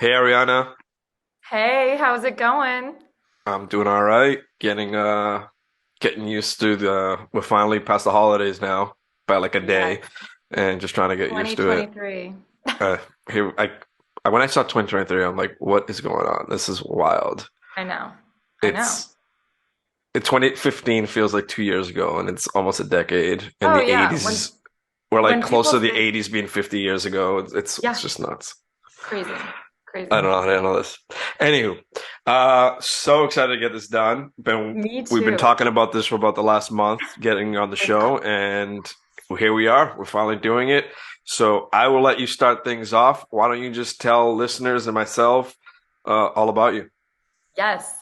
Hey Ariana, Hey, how's it going? I'm doing all right. Getting used to we're finally past the holidays now by like a Yes, day, and just trying to get used to it. 2023. Uh here when I saw 2023, I'm like, what is going on? This is wild. I know. I know. It's 2015 feels like 2 years ago, and it's almost a decade. And Oh the yeah, 80s, we're like when close people to the say 80s being 50 years ago. It's yeah, just nuts. crazy. I Crazy. don't know how to handle this. Anywho, so excited to get this done. Me We've been too. talking about this for about the last month, getting on the show, and here we are. We're finally doing it. So I will let you start things off. Why don't you just tell listeners and myself all about you? Yes.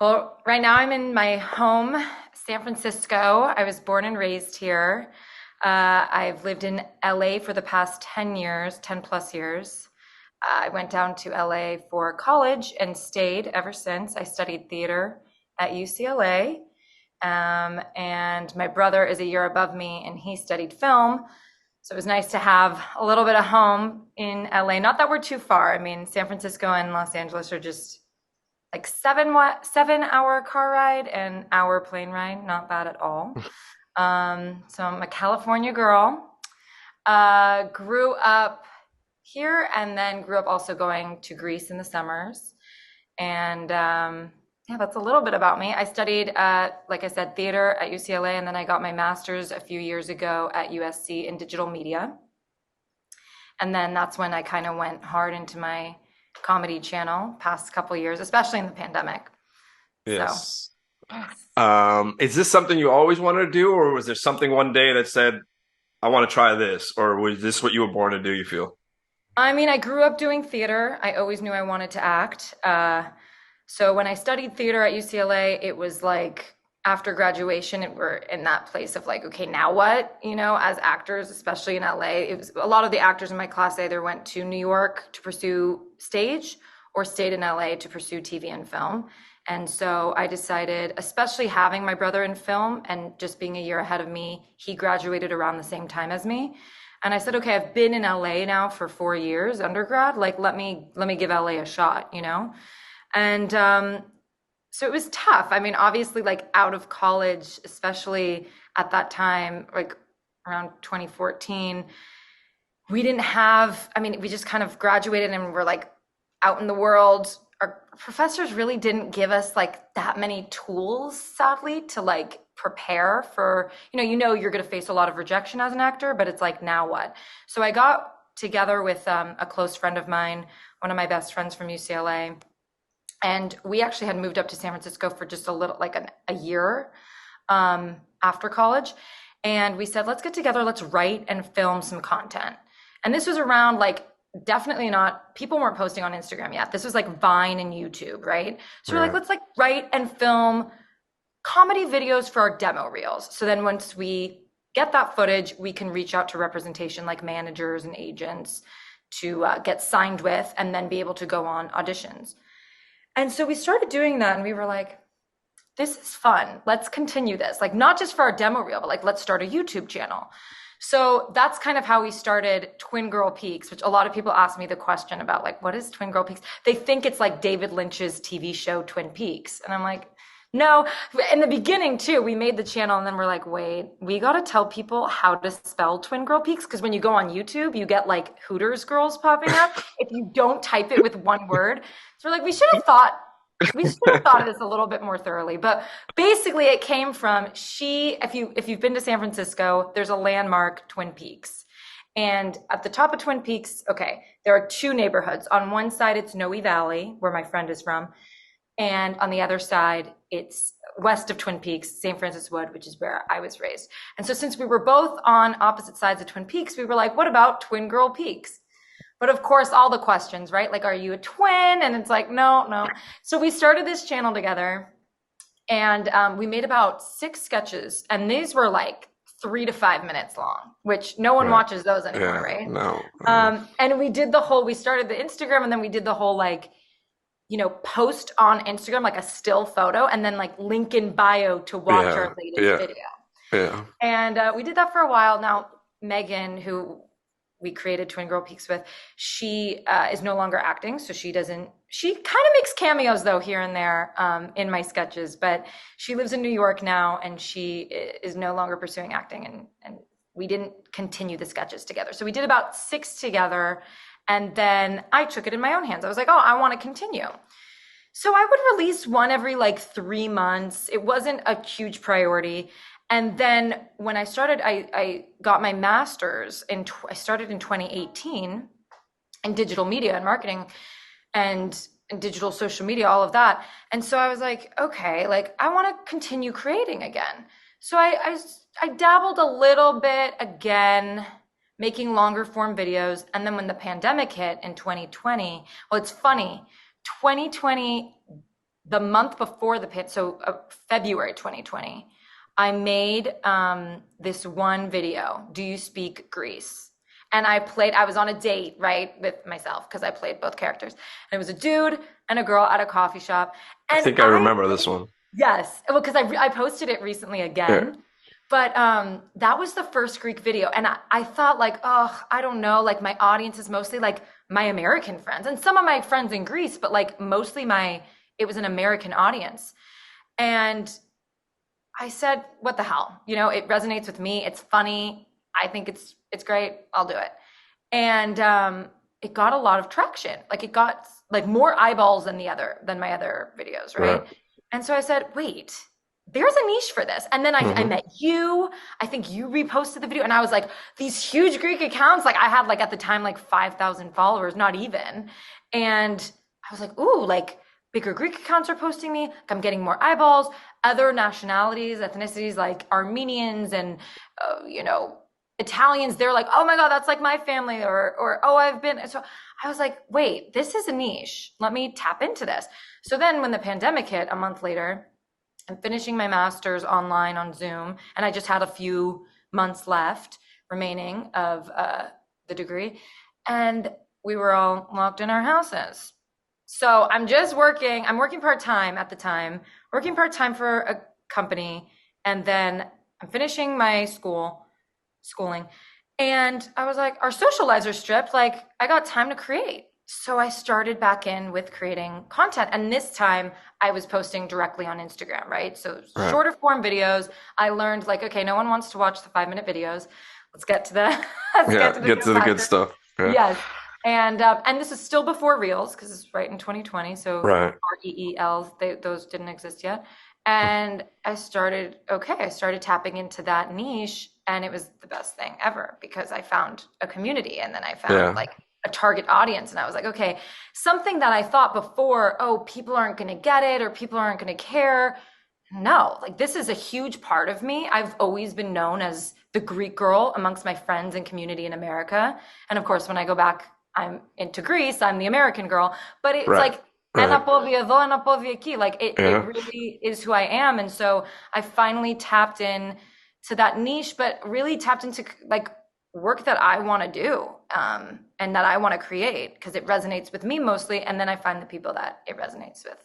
Well, right now I'm in my home, San Francisco. I was born and raised here. I've lived in LA for the past 10 years, 10 plus years. I went down to LA for college and stayed ever since. I studied theater at UCLA. And my brother is a year above me and he studied film. So it was nice to have a little bit of home in LA. Not that we're too far. I mean, San Francisco and Los Angeles are just like 7 hour car ride and hour plane ride. Not bad at all. So I'm a California girl. Grew up here and then grew up also going to Greece in the summers. And yeah, that's a little bit about me. I studied, like I said, theater at UCLA, and then I got my master's a few years ago at USC in digital media. And then that's when I kind of went hard into my comedy channel past couple years, especially in the pandemic. So, Yes. yes. Is this something you always wanted to do, or was there something one day that said, I want to try this, or was this what you were born to do, you feel? I mean, I grew up doing theater. I always knew I wanted to act. So when I studied theater at UCLA, it was like after graduation, we're in that place of like, okay, now what? You know, as actors, especially in LA, it was a lot of the actors in my class either went to New York to pursue stage or stayed in LA to pursue TV and film. And so I decided, especially having my brother in film and just being a year ahead of me, he graduated around the same time as me. And I said, okay, I've been in LA now for 4 years undergrad. Like, let me give LA a shot, you know? And so it was tough. I mean, obviously, like out of college, especially at that time, like around 2014, we didn't have, I mean, we just kind of graduated and we're like out in the world. Our professors really didn't give us like that many tools, sadly, to like prepare for, you're going to face a lot of rejection as an actor, but it's like, now what? So I got together with a close friend of mine, one of my best friends from UCLA, and we actually had moved up to San Francisco for just a little, like a year after college. And we said, let's get together, let's write and film some content. And this was around like, definitely not, people weren't posting on Instagram yet. This was like Vine and YouTube, right? So we're like, Right. let's like write and film comedy videos for our demo reels. So then once we get that footage, we can reach out to representation like managers and agents to get signed with and then be able to go on auditions. And so we started doing that and we were like, this is fun. Let's continue this. Like, not just for our demo reel, but like, let's start a YouTube channel. So that's kind of how we started Twin Girl Peaks, which a lot of people ask me the question about, like, what is Twin Girl Peaks? They think it's like David Lynch's TV show, Twin Peaks. And I'm like, no. In the beginning, too, we made the channel and then we're like, wait, we got to tell people how to spell Twin Girl Peaks. Because when you go on YouTube, you get like Hooters girls popping up if you don't type it with one word. So we're like, we should have thought of this a little bit more thoroughly. But basically it came from if you've been to San Francisco, there's a landmark, Twin Peaks. And at the top of Twin Peaks, okay, there are two neighborhoods. On one side, it's Noe Valley, where my friend is from. And on the other side, it's west of Twin Peaks, St. Francis Wood, which is where I was raised. And so since we were both on opposite sides of Twin Peaks, we were like, what about Twin Girl Peaks? But of course, all the questions, right? Like, are you a twin? And it's like, no, no. So we started this channel together and we made about 6 sketches. And these were like 3 to 5 minutes long, which no one Right. watches those anymore, Yeah. right? No. No. And we started the Instagram and then we did the whole like, post on Instagram, like a still photo, and then like link in bio to watch Yeah. our latest Yeah. video. Yeah. And we did that for a while. Now, Megan, who we created Twin Girl Peaks with, she is no longer acting, so she kind of makes cameos though here and there in my sketches, but she lives in New York now, and she is no longer pursuing acting, and we didn't continue the sketches together. So we did about 6 together, and then I took it in my own hands. I was like, oh, I want to continue. So I would release one every like 3 months. It wasn't a huge priority. And then when I started, I got my master's I started in 2018 in digital media and marketing and digital social media, all of that. And so I was like, okay, like I want to continue creating again. So I dabbled a little bit again, making longer form videos. And then when the pandemic hit in 2020, well, it's funny, 2020, the month before February 2020, I made this one video, Do You Speak Greece? And I was on a date, right, with myself, because I played both characters. And it was a dude and a girl at a coffee shop. And I think I remember this one. Yes, well, because I posted it recently again. Yeah. But that was the first Greek video. And I thought like, oh, I don't know, like my audience is mostly like my American friends and some of my friends in Greece, but like mostly it was an American audience. And I said, what the hell? You know, it resonates with me. It's funny. I think it's great. I'll do it. And it got a lot of traction. Like it got like more eyeballs than my other videos, right? And so I said, wait, there's a niche for this. And then I met you. I think you reposted the video. And I was like, these huge Greek accounts, like I had like at the time, like 5,000 followers, not even. And I was like, ooh, like bigger Greek accounts are posting me. I'm getting more eyeballs. Other nationalities, ethnicities like Armenians and, Italians, they're like, oh my God, that's like my family, or oh, I've been. So I was like, wait, this is a niche. Let me tap into this. So then when the pandemic hit a month later, I'm finishing my master's online on Zoom, and I just had a few months left remaining of the degree, and we were all locked in our houses. So I'm working part-time at the time, working part-time for a company, and then I'm finishing my schooling. And I was like, our social lives are stripped. Like I got time to create. So I started back in with creating content. And this time I was posting directly on Instagram, right? So shorter form videos. I learned like, okay, no one wants to watch the 5-minute videos. Let's get to the good stuff. Yeah. Yes. And this is still before Reels, because it's right in 2020. So REELs, those didn't exist yet. And I started tapping into that niche, and it was the best thing ever because I found a community, and then I found like a target audience. And I was like, okay, something that I thought before, oh, people aren't going to get it or people aren't going to care. No, like this is a huge part of me. I've always been known as the Greek girl amongst my friends and community in America. And of course, when I go back, I'm into Greece, I'm the American girl, but it's like, like it really is who I am. And so I finally tapped in to that niche, but really tapped into like work that I want to do and that I want to create because it resonates with me mostly. And then I find the people that it resonates with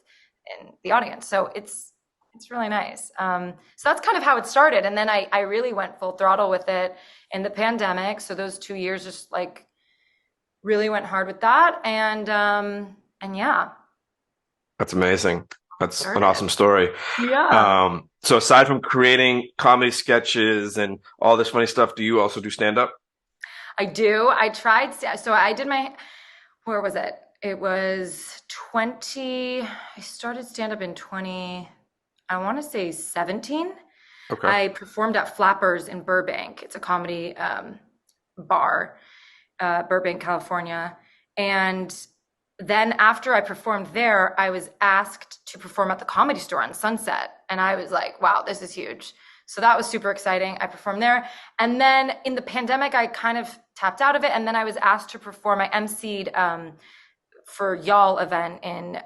in the audience. So it's really nice. So that's kind of how it started. And then I really went full throttle with it in the pandemic. So those 2 years just like really went hard with that. And yeah. That's amazing. That's an awesome story. Yeah. So aside from creating comedy sketches and all this funny stuff, do you also do stand-up? I do. I did where was it? It was I started stand-up in I want to say 17. Okay. I performed at Flappers in Burbank. It's a comedy bar, Burbank, California. And then after I performed there, I was asked to perform at the Comedy Store on Sunset. And I was like, wow, this is huge. So that was super exciting. I performed there. And then in the pandemic, I kind of tapped out of it. And then I was asked to perform. I emceed for Y'all event in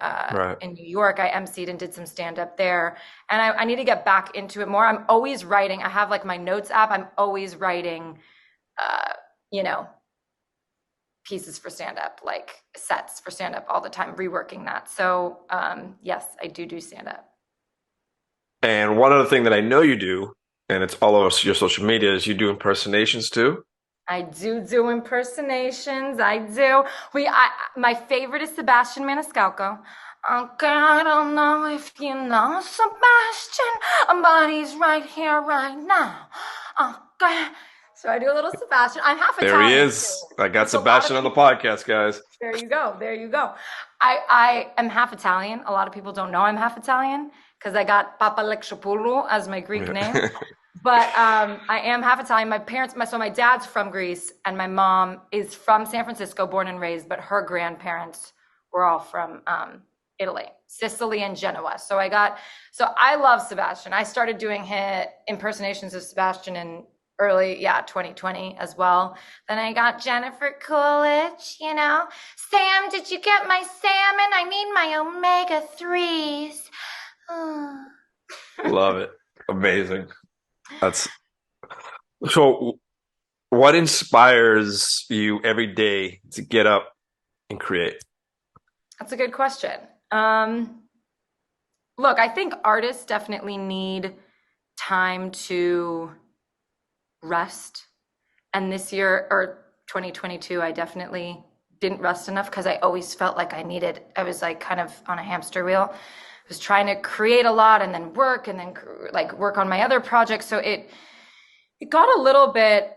New York. I emceed and did some stand-up there. And I need to get back into it more. I'm always writing. I have like my notes app. I'm always writing, pieces for stand-up, like sets for stand-up all the time, reworking that. So yes, I do stand-up. And one other thing that I know you do, and it's all over your social media, is you do impersonations too? I do impersonations. I do. My favorite is Sebastian Maniscalco. Okay, I don't know if you know Sebastian, but he's right here, right now. Okay. So I do a little Sebastian. I'm half There he Italian is. too, I got which a lot of Sebastian on the people. podcast, guys. There you go. There you go. I am half Italian. A lot of people don't know I'm half Italian because I got Papalexopoulos as my Greek name. But I am half Italian. My dad's from Greece and my mom is from San Francisco, born and raised, but her grandparents were all from Italy, Sicily and Genoa. So I love Sebastian. I started doing impersonations of Sebastian in early 2020 as well. Then I got Jennifer Coolidge, Sam, did you get my salmon? I need my omega-3s. Love it. Amazing. So what inspires you every day to get up and create? That's a good question. Look, I think artists definitely need time to rest. And this year, or 2022, I definitely didn't rest enough because I always felt like I was like kind of on a hamster wheel. I was trying to create a lot and then work like work on my other projects. So it got a little bit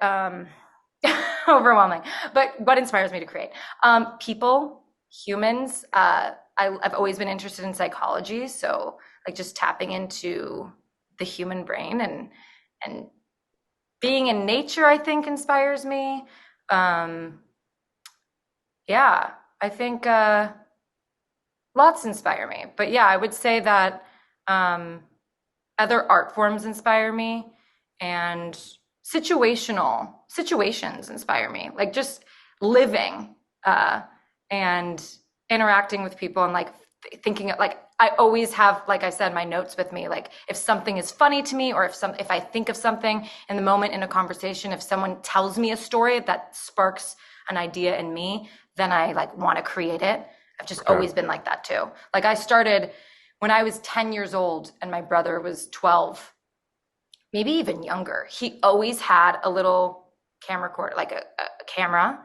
overwhelming. But what inspires me to create? People, humans. I've always been interested in psychology. So like just tapping into the human brain and being in nature, I think inspires me. I think lots inspire me. But yeah, I would say that other art forms inspire me and situations inspire me. Like just living and interacting with people and like thinking like I always have, like I said, my notes with me. Like if something is funny to me or if I think of something in the moment in a conversation, if someone tells me a story that sparks an idea in me, then I like want to create it. I've just always been like that too. Like I started when I was 10 years old and my brother was 12, maybe even younger. He always had a little camcorder, like a camera.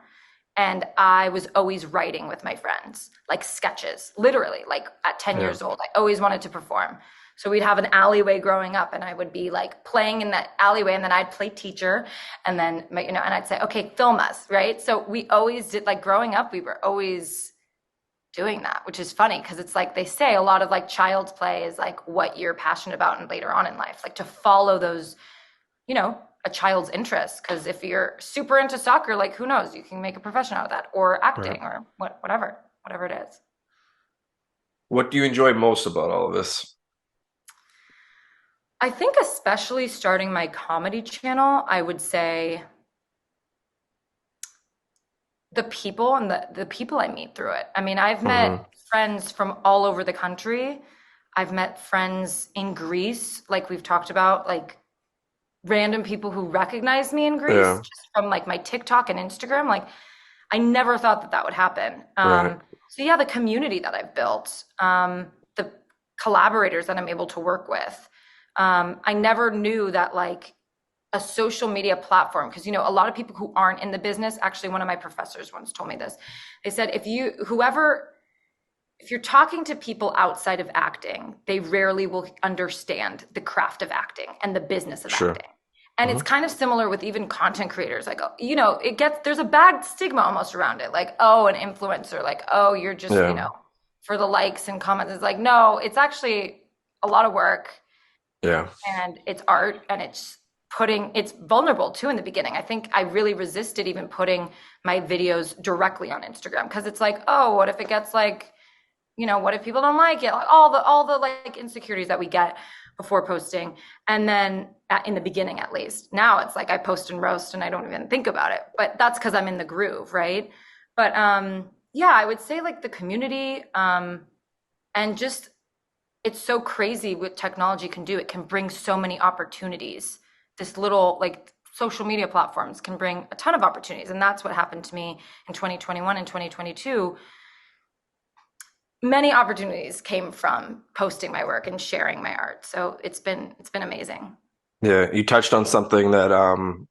And I was always writing with my friends, like sketches, literally, like at 10 years old. I always wanted to perform. So we'd have an alleyway growing up and I would be like playing in that alleyway and then I'd play teacher and then, and I'd say, okay, film us, right? So we always did, like growing up, we were always doing that, which is funny because it's like they say a lot of like child's play is like what you're passionate about and later on in life, like to follow those, a child's interest. Because if you're super into soccer, like who knows, you can make a profession out of that, or acting, or whatever it is. What do you enjoy most about all of this? I think especially starting my comedy channel, I would say the people and the people I meet through it. I mean, I've met friends from all over the country. I've met friends in Greece, like we've talked about, like random people who recognize me in Greece just from like my TikTok and Instagram. Like I never thought that would happen. So yeah, the community that I've built, the collaborators that I'm able to work with. I never knew that like a social media platform, because a lot of people who aren't in the business, actually one of my professors once told me this. They said if you're talking to people outside of acting, they rarely will understand the craft of acting and the business of acting. And it's kind of similar with even content creators. Like, there's a bad stigma almost around it. Like, oh, an influencer, like, oh, you're just, for the likes and comments. It's like, no, it's actually a lot of work. Yeah. And it's art and it's vulnerable too in the beginning. I think I really resisted even putting my videos directly on Instagram because it's like, oh, what if it gets like, what if people don't like it? Like all the like insecurities that we get before posting. And then in the beginning, at least now it's like I post and roast and I don't even think about it, but that's because I'm in the groove. Right. But, I would say like the community, and just, it's so crazy what technology can do. It can bring so many opportunities. This little like social media platforms can bring a ton of opportunities. And that's what happened to me in 2021 and 2022. Many opportunities came from posting my work and sharing my art. So it's been amazing. Yeah, you touched on something that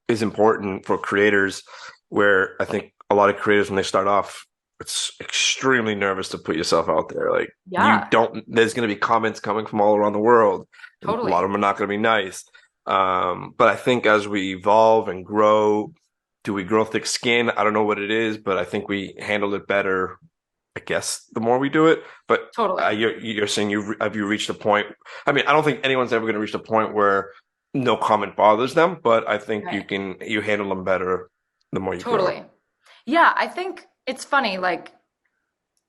is important for creators, where I think a lot of creators when they start off, it's extremely nervous to put yourself out there. Like you Yeah, don't, there's going to be comments coming from all around the world, and a lot totally. of them are not going to be nice. But I think as we evolve and grow, do we grow thick skin? I don't know what it is, but I think we handle it better, I guess, the more we do it. But Totally. you're saying have you reached a point? I mean, I don't think anyone's ever going to reach the point where no comment bothers them, but I think Right. you handle them better the more you grow. Totally. Yeah, I think it's funny, like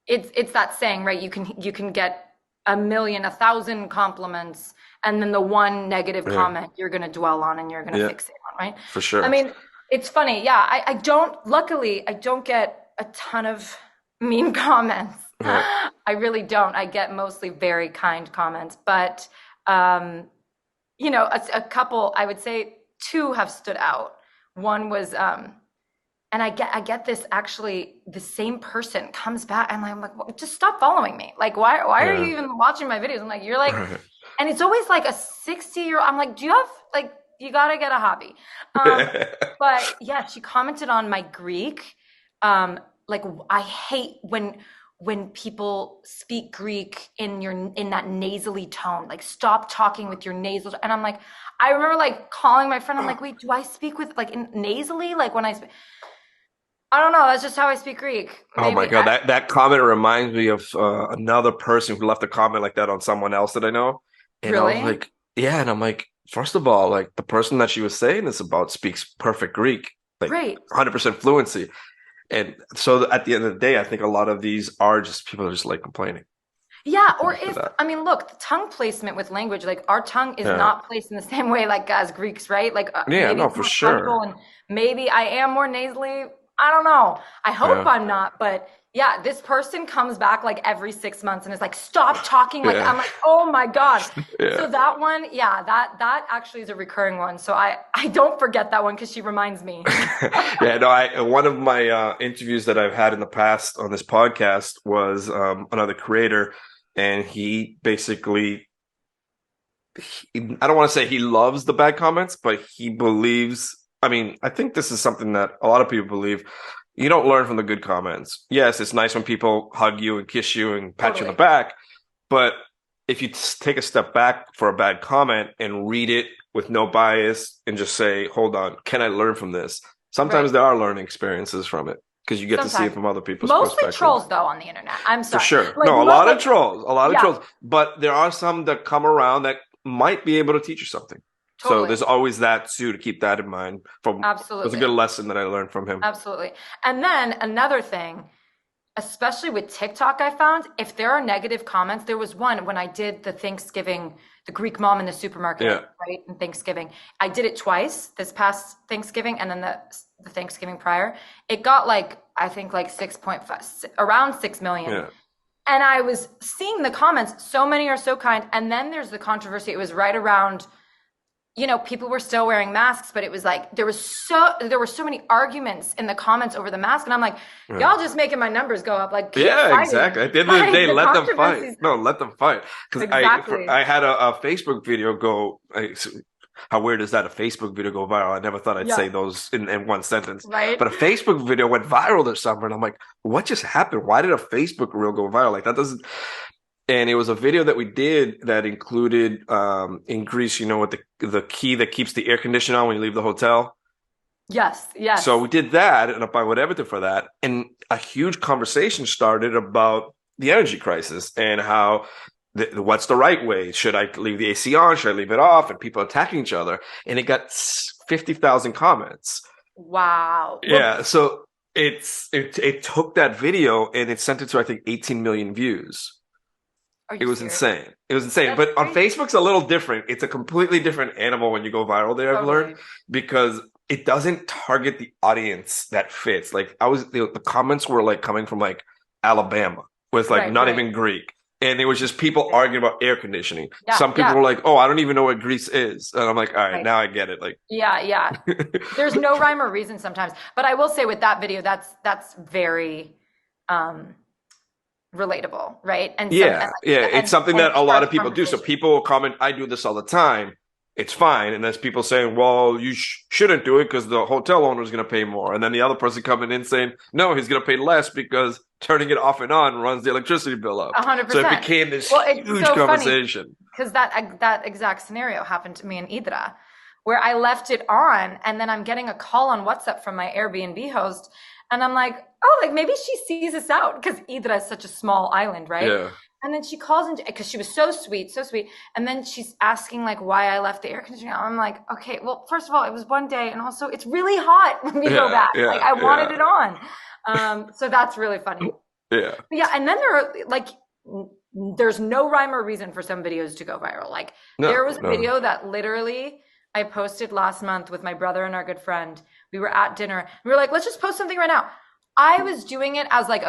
it's that saying, right? You can get a million, 1,000 compliments, and then the one negative Yeah, comment you're gonna dwell on and you're gonna yeah, fixate on, right? for I sure. mean, it's funny, yeah. I don't, luckily, I don't get a ton of mean comments. Yeah, I really don't. I get mostly very kind comments, but um, a couple, I would say two have stood out. One was and I get this, actually the same person comes back and I'm like, well, just stop following me. Like why are you yeah, even watching my videos? I'm like, you're like, right. and it's always like a 60-year-old. I'm like, do you have, like, you gotta get a hobby. But yeah, she commented on my Greek. Like, I hate when people speak Greek in that nasally tone. Like, stop talking with your nasal. And I'm like, I remember like calling my friend. I'm like, wait, do I speak with like nasally? Like when I speak, I don't know. That's just how I speak Greek. Oh my Maybe God, that comment reminds me of another person who left a comment like that on someone else that I know, and I was really like, yeah, and I'm like, first of all, like the person that she was saying this about speaks perfect Greek, like right. 100% fluency. And so at the end of the day, I think a lot of these are just people are just like complaining. Yeah, or Complaining for if, that. I mean, look, the tongue placement with language, like our tongue is Yeah. not placed in the same way like as Greeks, right? Like Yeah, maybe no, it's for more casual sure. and maybe I am more nasally. I don't know. I hope Yeah. I'm not, but yeah, this person comes back like every 6 months and is like, stop talking like that. Yeah. I'm like, oh my God. Yeah. So that one, yeah, that actually is a recurring one. So I don't forget that one because she reminds me. Yeah, no, I one of my interviews that I've had in the past on this podcast was another creator, and he basically I don't want to say he loves the bad comments, but he believes, I mean, I think this is something that a lot of people believe. You don't learn from the good comments. Yes, it's nice when people hug you and kiss you and pat you on the Totally. back, but if you take a step back for a bad comment and read it with no bias and just say, hold on, can I learn from this? Sometimes Right. there are learning experiences from it because you get to see it Sometimes. from other people's Mostly perspective. trolls though on the internet. I'm For sorry. sure. Like No, like a lot of yeah, trolls, but there are some that come around that might be able to teach you something. So totally. there's always that too to keep that in mind. From it was a good Absolutely. lesson that I learned from him. Absolutely. And then another thing, especially with TikTok, I found if there are negative comments, there was one when I did the Thanksgiving, the Greek mom in the Yeah, supermarket, right? And Thanksgiving. I did it twice, this past Thanksgiving and then the Thanksgiving prior. It got like, I think like 6.5, around 6 million. yeah, And I was seeing the comments, so many are so kind. And then there's the controversy. It was right around, people were still wearing masks, but it was like there were so many arguments in the comments over the mask, and I'm like, yeah. y'all just making my numbers go up. Like, keep Yeah, fighting, exactly. At the end of the like day, the let them fight. controversies. No, let them fight. Because Exactly. I had a Facebook video go. How weird is that? A Facebook video go viral? I never thought I'd Yeah. say those in one sentence. Right. But a Facebook video went viral this summer, and I'm like, what just happened? Why did a Facebook reel go viral? Like that doesn't. And it was a video that we did that included in Greece, with the key that keeps the air conditioner on when you leave the hotel. Yes. So Yes. we did that, and I would everything for that. And a huge conversation started about the energy crisis and how what's the right way? Should I leave the AC on? Should I leave it off? And people attacking each other. And it got 50,000 comments. Wow. Well, Yeah. So it took that video and it sent it to, I think, 18 million views. are It you was serious? insane. It was insane. That's But on crazy. Facebook's a little different. It's a completely different animal when you go viral there, I've learned, Totally. because it doesn't target the audience that fits. Like the comments were like coming from like Alabama with like Right. not Right. even Greek. And it was just people arguing about air conditioning. Yeah. Some people Yeah. were like, "Oh, I don't even know what Greece is." And I'm like, "All right, Right. now I get it." Like, Yeah. Yeah. There's no rhyme or reason sometimes, but I will say with that video, that's very um relatable, right? And yeah, yeah, it's something and that it a lot starts of people do. So conversation. people will comment, "I do this all the time." it's fine. And there's people saying, well, you shouldn't do it because the hotel owner is going to pay more. And then the other person coming in saying, no, he's going to pay less because turning it off and on runs the electricity bill up. 100%. So it became this huge so conversation. Because that exact scenario happened to me in Idra, where I left it on, and then I'm getting a call on WhatsApp from my Airbnb host, and I'm like, oh, like maybe she sees us out, because Idra is such a small island, right? Yeah. And then she calls in, because she was so sweet. And then she's asking like why I left the air conditioning. I'm like, okay, well, first of all, it was one day, and also it's really hot when we go back. Like I wanted it on. So that's really funny. Yeah. But yeah, and then there are like, there's no rhyme or reason for some videos to go viral. Like there was a video that literally I posted last month with my brother and our good friend. We were at dinner. We were like, let's just post something right now. I was doing it as like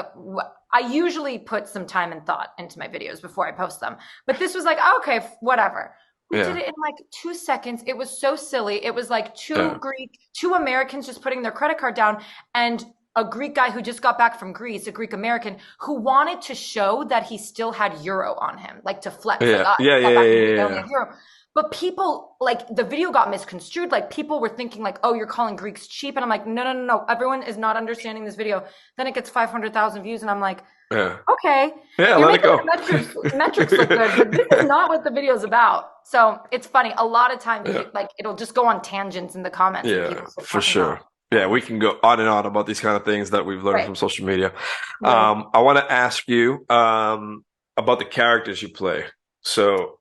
I usually put some time and thought into my videos before I post them. But this was like, okay, whatever. We did it in like 2 seconds. It was so silly. It was like two Americans just putting their credit card down, and a Greek guy who just got back from Greece, a Greek American, who wanted to show that he still had euro on him, like to flex. Yeah. But people, like, the video got misconstrued. Like, people were thinking, like, oh, you're calling Greeks cheap. And I'm like, no. Everyone is not understanding this video. Then it gets 500,000 views. And I'm like, okay. Yeah, let it go. Metrics look good, but this is not what the video is about. So it's funny. A lot of times, like, it'll just go on tangents in the comments. Yeah, for sure. Yeah, we can go on and on about these kind of things that we've learned from social media. I want to ask you about the characters you play. So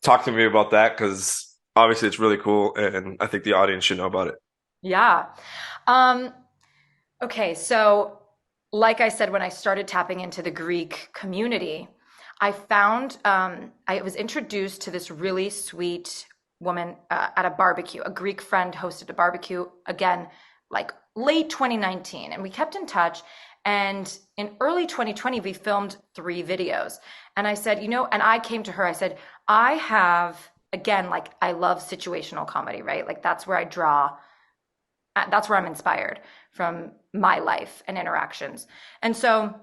talk to me about that, because obviously it's really cool, and I think the audience should know about it. Yeah. Okay, so like I said, when I started tapping into the Greek community, I found I was introduced to this really sweet woman at a barbecue. A Greek friend hosted a barbecue, again, like late 2019, and we kept in touch. And in early 2020, we filmed 3 videos. And I said, and I came to her, I said, I have, again, like I love situational comedy, right? Like that's where I draw, that's where I'm inspired from my life and interactions. And so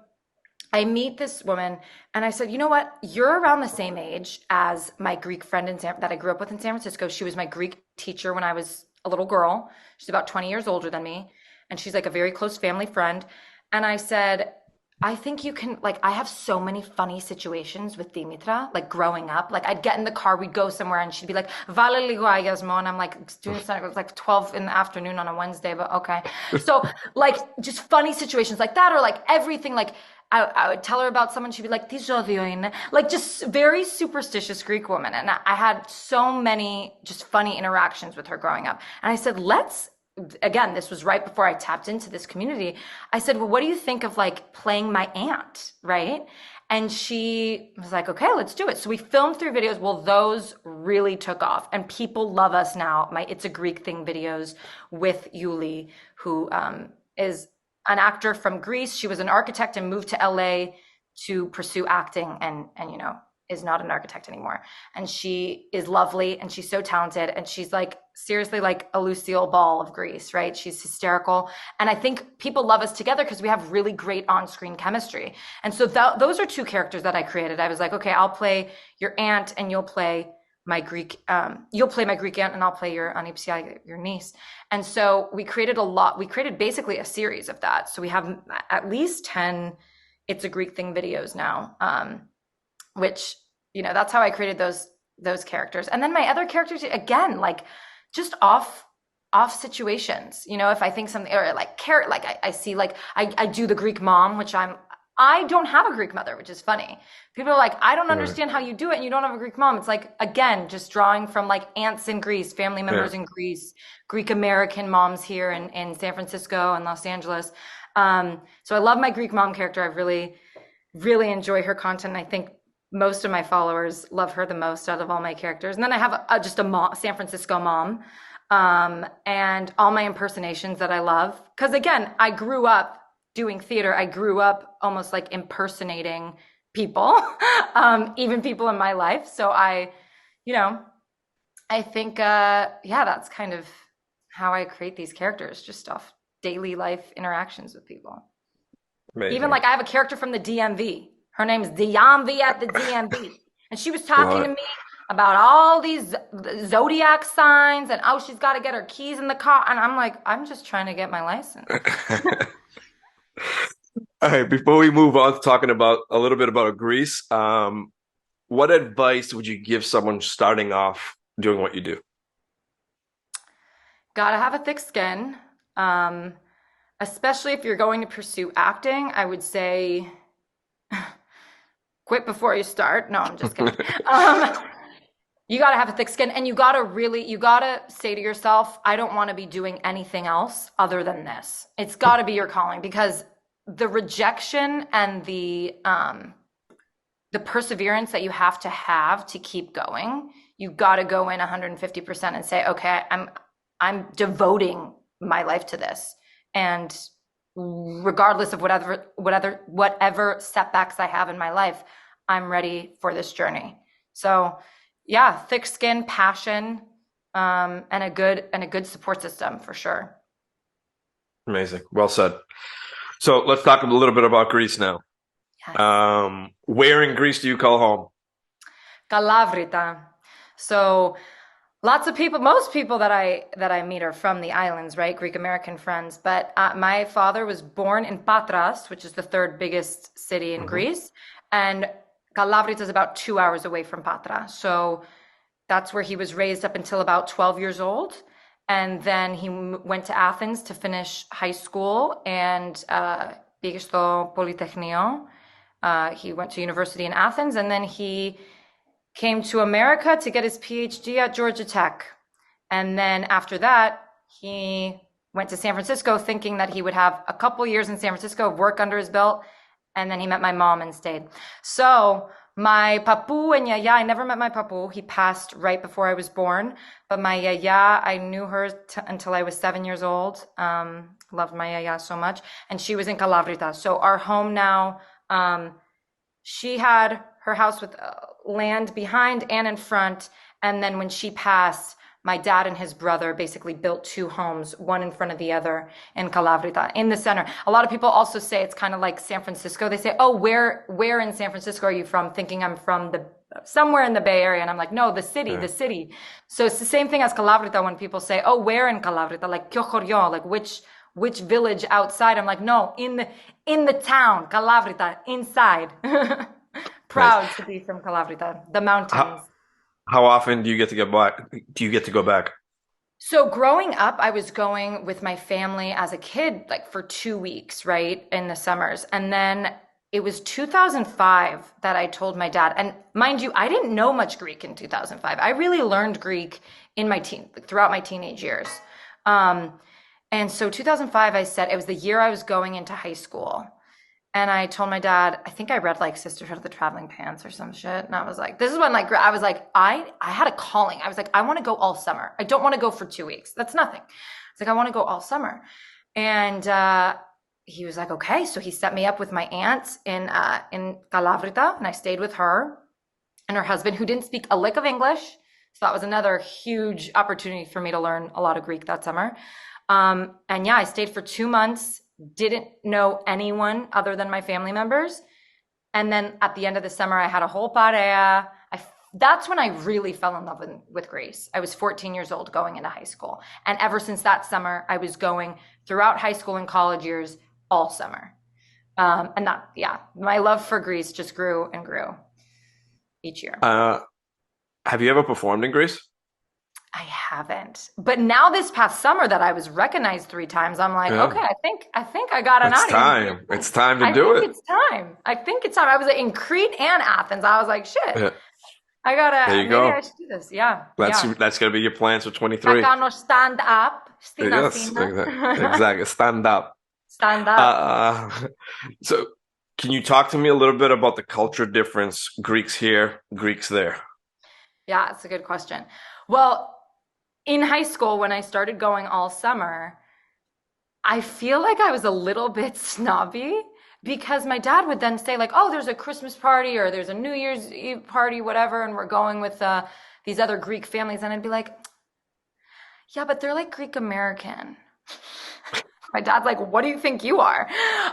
I meet this woman and I said, you know what? You're around the same age as my Greek friend that I grew up with in San Francisco. She was my Greek teacher when I was a little girl. She's about 20 years older than me. And she's like a very close family friend. And I said, I think you can, like, I have so many funny situations with Dimitra, like growing up. Like I'd get in the car, we'd go somewhere and she'd be like, Vale ligo ayasmo. And I'm like doing something, it was like 12 in the afternoon on a Wednesday, but okay. So like just funny situations like that, or like everything, like I would tell her about someone, she'd be like, like just very superstitious Greek woman. And I had so many just funny interactions with her growing up. And I said, again, this was right before I tapped into this community. I said, well, what do you think of like playing my aunt, right? And she was like, okay, let's do it. So we filmed 3 videos. Well, those really took off, and people love us now. My It's a Greek Thing videos with Yuli, who is an actor from Greece. She was an architect and moved to LA to pursue acting, and is not an architect anymore. And she is lovely, and she's so talented, and she's like seriously like a Lucille Ball of Greece, right? She's hysterical. And I think people love us together because we have really great on-screen chemistry. And so those are 2 characters that I created. I was like, okay, I'll play your aunt and you'll play my Greek aunt, and I'll play your Anipsia, your niece. And so we created basically a series of that. So we have at least 10 It's a Greek Thing videos now, which, that's how I created those characters. And then my other characters, again, like just off situations, if I think something, or like I see, like I do the Greek mom, which I don't have a Greek mother, which is funny. People are like, I don't understand how you do it, and you don't have a Greek mom. It's like, again, just drawing from like aunts in Greece, family members in Greece, Greek American moms here in San Francisco and Los Angeles. So I love my Greek mom character. I really, really enjoy her content. I think most of my followers love her the most out of all my characters. And then I have just a mom, San Francisco mom, and all my impersonations that I love. Because again, I grew up doing theater. I grew up almost like impersonating people, even people in my life. So I think, that's kind of how I create these characters, just off daily life interactions with people. Amazing. Even like I have a character from the DMV. Her name's DMV at the DMV. And she was talking to me about all these zodiac signs and oh, she's got to get her keys in the car. And I'm like, I'm just trying to get my license. All right, before we move on to talking about a little bit about Greece, what advice would you give someone starting off doing what you do? Gotta have a thick skin. Especially if you're going to pursue acting, I would say quit before you start. No, I'm just kidding. You got to have a thick skin and you got to say to yourself, I don't want to be doing anything else other than this. It's got to be your calling because the rejection and the perseverance that you have to keep going, you got to go in 150% and say, okay, I'm devoting my life to this. And regardless of whatever setbacks I have in my life, I'm ready for this journey. So yeah, thick skin, passion, and a good support system for sure. Amazing. Well said. So let's talk a little bit about Greece now. Yes. Where in Greece do you call home? Kalavrita. So most people that I meet are from the islands, right? Greek American friends. But my father was born in Patras, which is the third biggest city in Greece. And Kalavrita is about 2 hours away from Patras. So that's where he was raised up until about 12 years old. And then he went to Athens to finish high school and πήγε στο Πολυτεχνείο. He went to university in Athens and then he came to America to get his PhD at Georgia Tech. And then after that, he went to San Francisco thinking that he would have a couple years in San Francisco of work under his belt. And then he met my mom and stayed. So my papu and yaya, I never met my papu. He passed right before I was born. But my yaya, I knew her until I was 7 years old. Loved my yaya so much. And she was in Kalavrita. So our home now, she had her house with land behind and in front. And then when she passed, my dad and his brother basically built two homes, one in front of the other in Kalavrita, in the center. A lot of people also say it's kind of like San Francisco. They say, oh, where in San Francisco are you from? Thinking I'm from somewhere in the Bay Area. And I'm like, no, the city, the city. So it's the same thing as Kalavrita when people say, oh, where in Kalavrita? Like Kyochoryo, like which village outside? I'm like, no, in the town, Kalavrita, inside. Proud to be from Kalavrita, the mountains. How often do you get to get back? Do you get to go back? So growing up, I was going with my family as a kid, like for 2 weeks, right, in the summers. And then it was 2005 that I told my dad. And mind you, I didn't know much Greek in 2005. I really learned Greek throughout my teenage years. And so 2005, I said, it was the year I was going into high school. And I told my dad, I think I read like Sisterhood of the Traveling Pants or some shit. And I was like, this is when like, I was like, I had a calling. I was like, I want to go all summer. I don't want to go for 2 weeks. That's nothing. It's like, I want to go all summer. And he was like, okay. So he set me up with my aunt in Kalavrita, and I stayed with her and her husband, who didn't speak a lick of English. So that was another huge opportunity for me to learn a lot of Greek that summer. And yeah, I stayed for 2 months. Didn't know anyone other than my family members. And then at the end of the summer, I had a whole parea. That's when I really fell in love with Greece. I was 14 years old going into high school. And ever since that summer, I was going throughout high school and college years all summer. And my love for Greece just grew and grew each year. Have you ever performed in Greece? I haven't. But now this past summer that I was recognized 3 times, I'm like, okay, I think I got an audience. It's time to do it. I think it's time. I was in Crete and Athens. I was like, shit. Yeah. I gotta. There you go. I should do this. Yeah. That's gonna be your plans for 23. Stand up. Yes, exactly. Stand up. Stand up. So, can you talk to me a little bit about the culture difference? Greeks here, Greeks there. Yeah, it's a good question. Well, in high school, when I started going all summer, I feel like I was a little bit snobby because my dad would then say like, oh, there's a Christmas party or there's a New Year's Eve party, whatever. And we're going with these other Greek families. And I'd be like, yeah, but they're like Greek American. My dad's like, what do you think you are?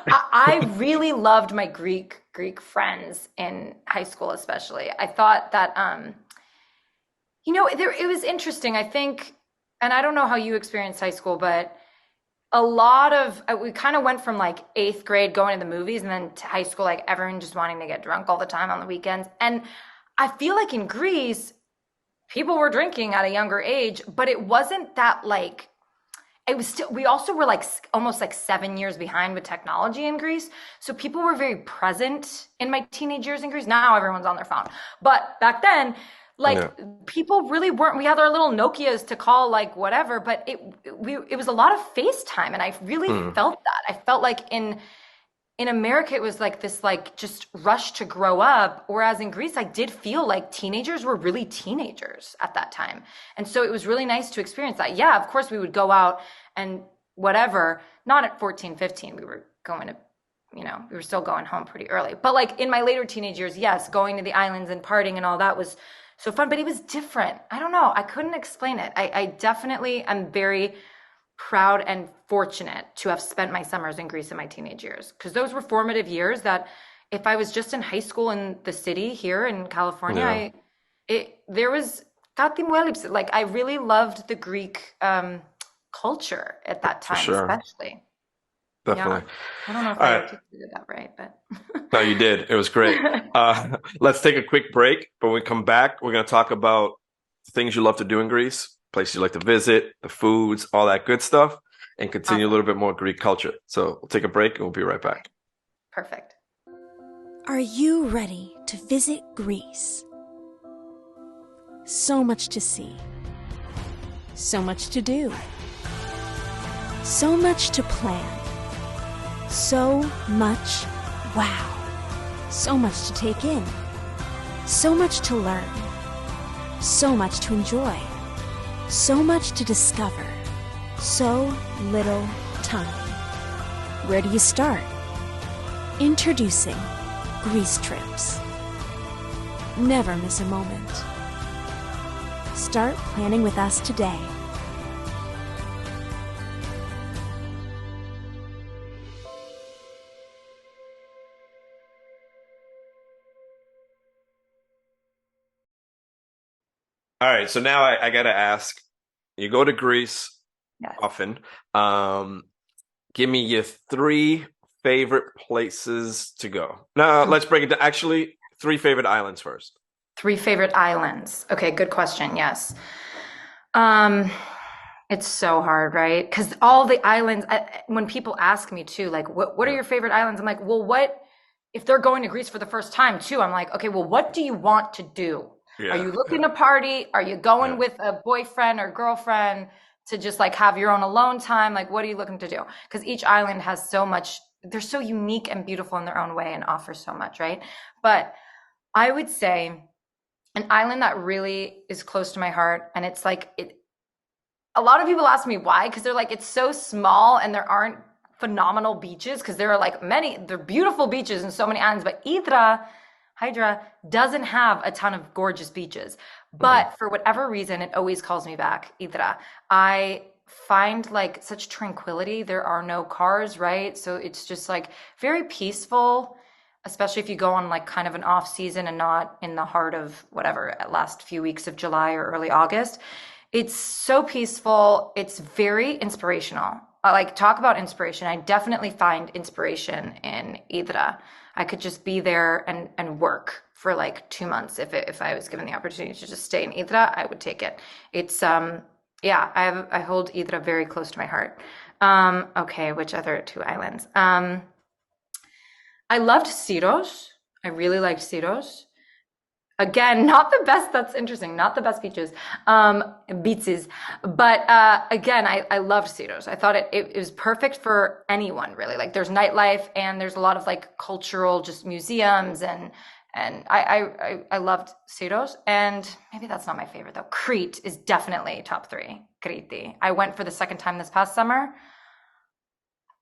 I really loved my Greek friends in high school, especially. I thought that, It was interesting. I think, and I don't know how you experienced high school, but a lot of we kind of went from like eighth grade going to the movies and then to high school, like everyone just wanting to get drunk all the time on the weekends. And I feel like in Greece, people were drinking at a younger age, but it wasn't that like it was still, we also were like almost like 7 years behind with technology in Greece. So people were very present in my teenage years in Greece. Now everyone's on their phone. But back then, like Yeah. people really weren't, we had our little Nokias to call like whatever, but it was a lot of FaceTime. And I really Mm. felt that. I felt like in America, it was like this, like just rush to grow up. Whereas in Greece, I did feel like teenagers were really teenagers at that time. And so it was really nice to experience that. Yeah, of course we would go out and whatever, not at 14, 15. We were going to, we were still going home pretty early. But like in my later teenage years, yes, going to the islands and partying and all that was so fun, but it was different. I don't know. I couldn't explain it. I definitely am very proud and fortunate to have spent my summers in Greece in my teenage years, because those were formative years that if I was just in high school in the city here in California, Yeah, there was like I really loved the Greek culture at that for time, sure. especially. Yeah. Definitely. I don't know if All I right. articulated that right, but No, you did. It was great. Let's take a quick break. But when we come back, we're going to talk about things you love to do in Greece, places you like to visit, the foods, all that good stuff, and continue a awesome. little bit more Greek culture. So we'll take a break and we'll be right back. Perfect. Are you ready to visit Greece? So much to see. So much to do. So much to plan. So much wow. So much to take in. So much to learn. So much to enjoy. So much to discover. So little time. Where do you start? Introducing Greece Trips. Never miss a moment. Start planning with us today. All right. So now I got to ask, you go to Greece Yes. often. Um, Give me your three favorite places to go. Now, let's break it down. Actually, three favorite islands first. Three favorite islands. Okay, good question. Yes. Um, it's so hard, right? Because all the islands, when people ask me too, like, what are Yeah. your favorite islands? I'm like, well, what if they're going to Greece for the first time too? I'm like, okay, well, what do you want to do? Are Yeah. you looking to party? Are you going Yeah. with a boyfriend or girlfriend to just like have your own alone time? Like, what are you looking to do? Because each island has so much, they're so unique and beautiful in their own way and offer so much, right? But I would say an island that really is close to my heart, and it's like a lot of people ask me why, because they're like, it's so small and there aren't phenomenal beaches, because there are like they're beautiful beaches in so many islands, but Hydra doesn't have a ton of gorgeous beaches. But for whatever reason, it always calls me back, Hydra. I find like such tranquility. There are no cars, right? So it's just like very peaceful, especially if you go on like kind of an off season and not in the heart of whatever, last few weeks of July or early August. It's so peaceful. It's very inspirational. Like, talk about inspiration. I definitely find inspiration in Hydra. I could just be there and work for like 2 months if I was given the opportunity to just stay in Hydra. I would take it. It's yeah, I hold Hydra very close to my heart. Okay, which other two islands? I loved Syros. I really liked Syros. Again, not the best. That's interesting. Not the best beaches. But again, I loved Syros. I thought it was perfect for anyone, really. Like, there's nightlife and there's a lot of like cultural, just museums, and I loved Syros. And maybe that's not my favorite though. Crete is definitely top three. Crete. I went for the second time this past summer.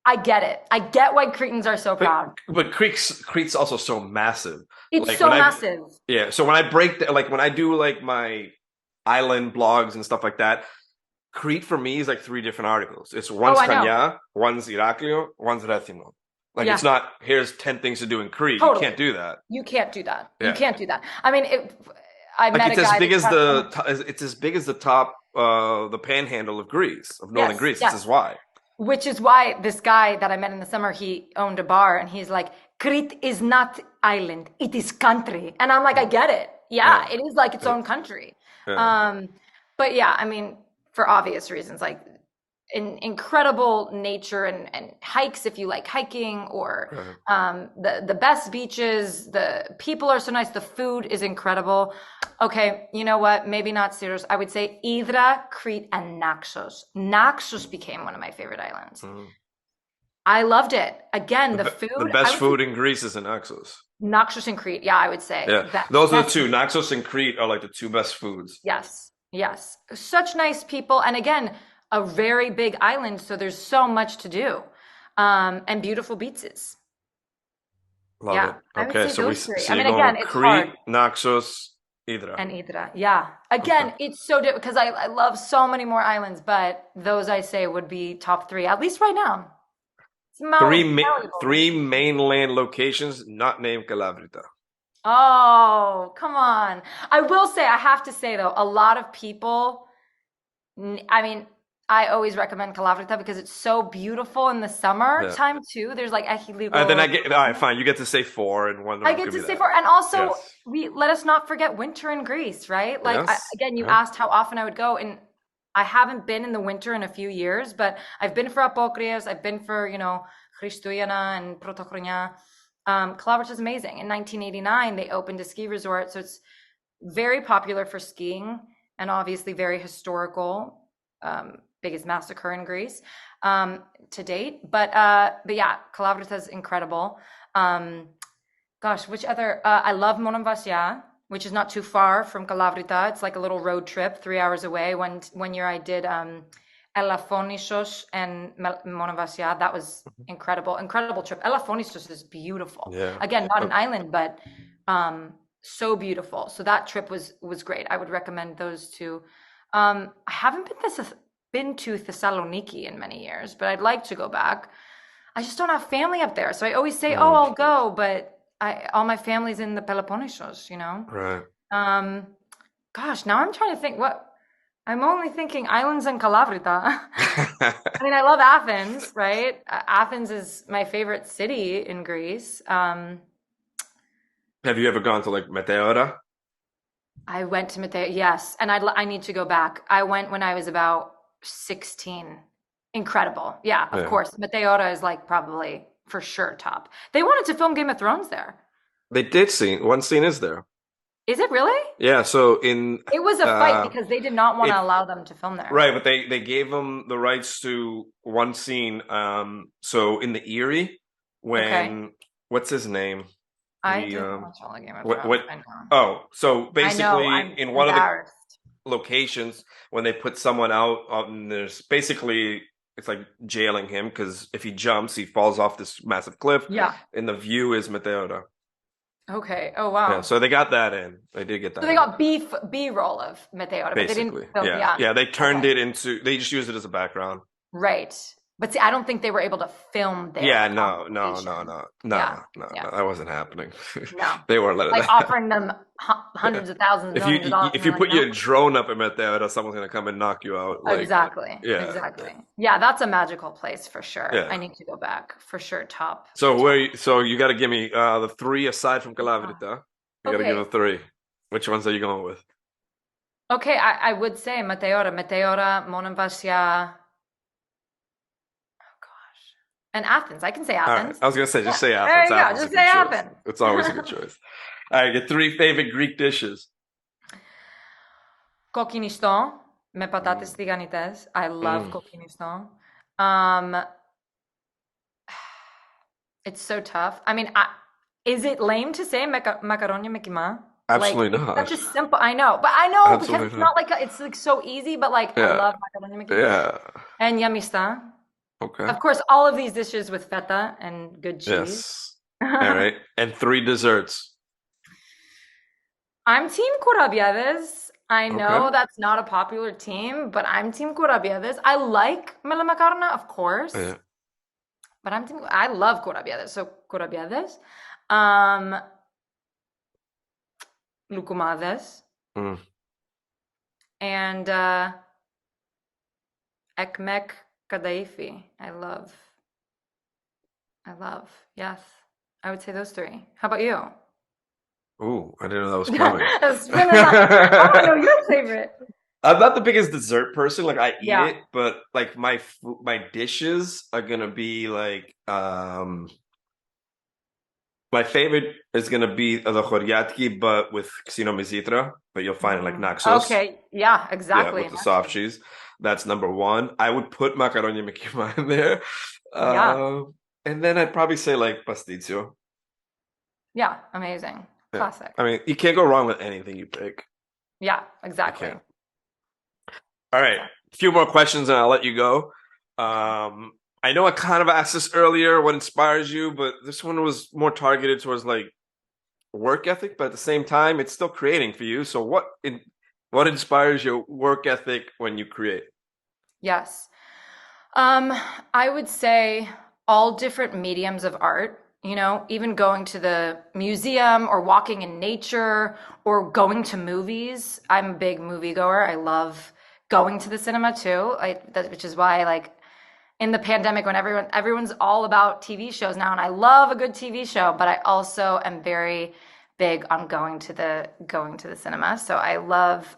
I get it. I get why Cretans are so proud. But Crete's also so massive. It's Like so when massive. yeah. So when I like when I do like my island blogs and stuff like that, Crete for me is like three different articles. It's one's Oh, I know. Kanya, one's Iraklio, one's Rethymno. Like, Yeah. it's not, here's 10 things to do in Crete. Totally. You can't do that. You can't do that. Yeah. You can't do that. I mean, I met It's a as guy big that's as got it's as big as the top, the panhandle of Greece, of northern yes, Greece. This yes. is why. Which is why this guy that I met in the summer, he owned a bar and he's like, Crete is not island, it is country. And I'm like, I get it. Yeah, it is like its own country. Yeah. But yeah, I mean, for obvious reasons, like incredible nature and hikes if you like hiking, or the best beaches. The people are so nice. The food is incredible. Okay, you know what? Maybe not Syros. I would say Hydra, Crete, and Naxos. Naxos became one of my favorite islands. I loved it. Again, the food. The best food in Greece is in Naxos. Naxos and Crete. Yeah, I would say. Yeah, those are the two. Naxos and Crete are like the two best foods. Yes, yes. Such nice people. And again, a very big island, so there's so much to do. And beautiful beaches. Love it. Okay, so I mean, again, it's Crete, hard. Naxos, Hydra. And Hydra, yeah. Again, it's so different because I love so many more islands, but those I say would be top 3, at least right now. Three mainland locations not named Calavrita. Oh, come on. I will say, I have to say though, a lot of people, I mean, I always recommend Calavrita because it's so beautiful in the summer time too. There's like Echiligo. And then all right, fine. You get to say 4 and one. I get to say 4, and also let us not forget winter in Greece, right? Like again, you asked how often I would go, and I haven't been in the winter in a few years, but I've been for Apokrias, I've been for Christouyana and Protokronia. Calavrita is amazing. In 1989, they opened a ski resort, so it's very popular for skiing and obviously very historical. Biggest massacre in Greece to date, but yeah, Calavrita is incredible. Gosh, which other? I love Monomvasia, which is not too far from Calavrita. It's like a little road trip, 3 hours away. One year I did Elafonisos and Monomvasia. That was incredible trip. Elafonisos is beautiful. Yeah. Again, not an island, but so beautiful. So that trip was great. I would recommend those two. I haven't been to Thessaloniki in many years, but I'd like to go back. I just don't have family up there, so I always say, "Oh, I'll go," but all my family's in the Peloponnesos, Right. Gosh, now I'm trying to think. I'm only thinking islands and Calavrita. I mean, I love Athens, right? Athens is my favorite city in Greece. Have you ever gone to like Meteora? I went to Meteora, yes, and I need to go back. I went when I was about 16. Incredible. Yeah, of course. Meteora is like probably for sure top. They wanted to film Game of Thrones there. They did one scene is there. Is it really? Yeah, so it was a fight because they did not want to allow them to film there. Right, but they gave them the rights to one scene. So in the Erie, when what's his name? I didn't watch all the Game of Thrones. So basically in one of the locations when they put someone out, and there's basically it's like jailing him because if he jumps, he falls off this massive cliff. Yeah, and the view is Meteora. Okay. Oh wow. Yeah, so they got that in. They did get that. So they got B-roll of Meteora, but they didn't film. Yeah. They turned it into. They just used it as a background. Right. But see, I don't think they were able to film there. Yeah, no. That wasn't happening. No, they weren't letting like offering them hundreds of thousands. If you put your drone up in Meteora, someone's gonna come and knock you out. Exactly. Yeah, that's a magical place for sure. Yeah. I need to go back for sure. Top. So you got to give me the 3 aside from Calavrita. You got to give me 3. Which ones are you going with? Okay, I would say Meteora, Monomvasia. And Athens. I can say Athens. Right. I was going to say, just say Athens. There you go. Just say Athens. It's always a good choice. All right, your 3 favorite Greek dishes. Kokkinistό με πατάτες τηγανιτές. I love kokkinistό. It's so tough. I mean, is it lame to say macaroni με κιμά? Absolutely not. That's just simple. I know, but I know because it's not like it's like so easy. But like I love macaroni με κιμά. Yeah. And yamista. Okay. Of course, all of these dishes with feta and good cheese. Yes. All right. And 3 desserts. I'm Team Kourabiades. I know that's not a popular team, but I'm Team Kourabiades. I like melamakarna, of course. Yeah. But I love Kourabiades. So Kourabiades. Loukoumades. Mm. And Ekmek Kadaifi. I love. Yes. I would say those three. How about you? Ooh, I didn't know that was coming. I want to know your favorite. I'm not the biggest dessert person. Like I eat Yeah. it, but like my dishes are gonna be like my favorite is gonna be the choriatki, but with casino mizitra. But you'll find it like Naxos. Okay. Yeah, Yeah, exactly. with the soft cheese. That's number one. I would put macaroni mekima in there. Yeah. And then I'd probably say like pasticcio. Yeah. Amazing. Yeah. Classic. I mean, you can't go wrong with anything you pick. Yeah, You exactly. can't. All right. A few more questions and I'll let you go. I know I kind of asked this earlier, what inspires you, but this one was more targeted towards like work ethic, but at the same time, it's still creating for you. So what inspires your work ethic when you create? Yes. I would say all different mediums of art, even going to the museum or walking in nature or going to movies. I'm a big moviegoer. I love going to the cinema too. Which is why like in the pandemic when everyone's all about TV shows now, and I love a good TV show, but I also am very big on going to the cinema. So I love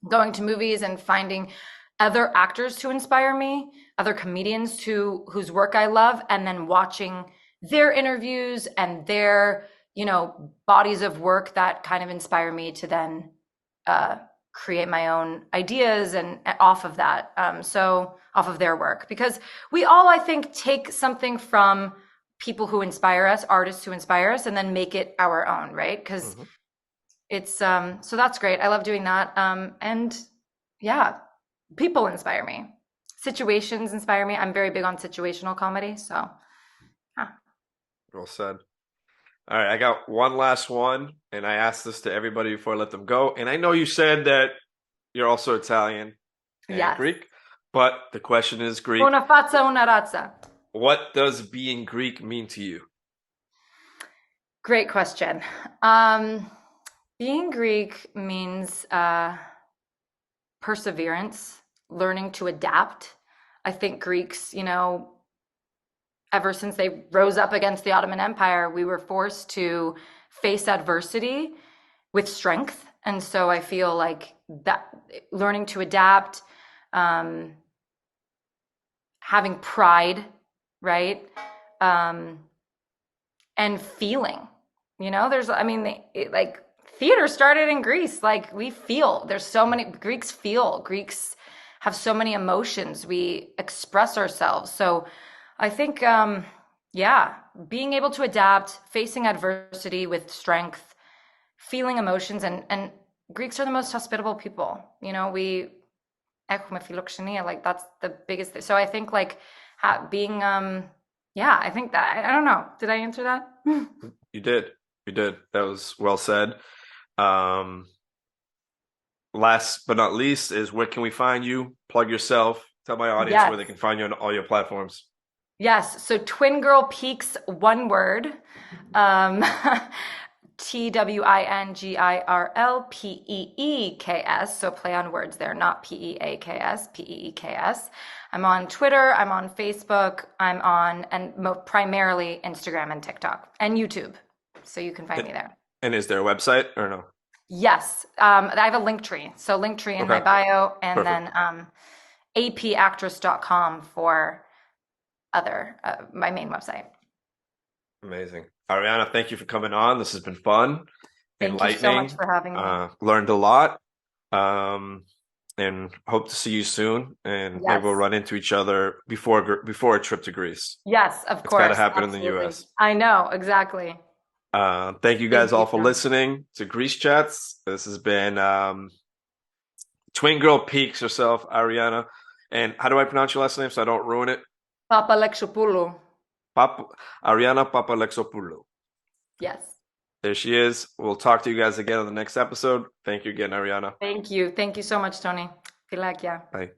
going to movies and finding other actors to inspire me, other comedians whose work I love, and then watching their interviews and their, bodies of work that kind of inspire me to then create my own ideas and off of that. So off of their work, because we all, I think, take something from people who inspire us, artists who inspire us, and then make it our own, right? Because it's so that's great. I love doing that. And yeah, people inspire me. Situations inspire me. I'm very big on situational comedy. So, yeah. Well said. All right, I got one last one, and I asked this to everybody before I let them go. And I know you said that you're also Italian and Yes. Greek, but the question is Greek. Una fazza, una razza. What does being Greek mean to you? Great question. Being Greek means perseverance, learning to adapt. I think Greeks, ever since they rose up against the Ottoman Empire, we were forced to face adversity with strength. And so I feel like that learning to adapt, having pride, right? And feeling, like theater started in Greece. Like we feel, there's so many, Greeks have so many emotions. We express ourselves. So I think, being able to adapt, facing adversity with strength, feeling emotions, and Greeks are the most hospitable people. Like that's the biggest thing. So I think like being, I think that, I don't know. Did I answer that? You did. That was well said. Last but not least is where can we find you? Plug yourself. Tell my audience where they can find you on all your platforms. Yes. So TwinGirlPeeks, one word. TwinGirlPeeks. So play on words there, not Peaks, Peeks. I'm on Twitter. I'm on Facebook. I'm on, and primarily Instagram and TikTok and YouTube. So you can find me there. And is there a website or no? Yes. I have a link tree. So link tree in my bio, and Perfect. then apactress.com for my main website. Amazing. Arianna, thank you for coming on. This has been fun. Thank you so much for having me. Learned a lot. And hope to see you soon. And maybe we'll run into each other before a trip to Greece. Yes, of course. It's got to happen in the US. I know, exactly. Thank you guys all for listening to Greece Chats. This has been Twin Girl Peaks herself, Arianna. And how do I pronounce your last name so I don't ruin it? Papalexopoulos. Arianna Papalexopoulos. Yes. There she is. We'll talk to you guys again on the next episode. Thank you again, Arianna. Thank you. Thank you so much, Tony. Filakia. Bye.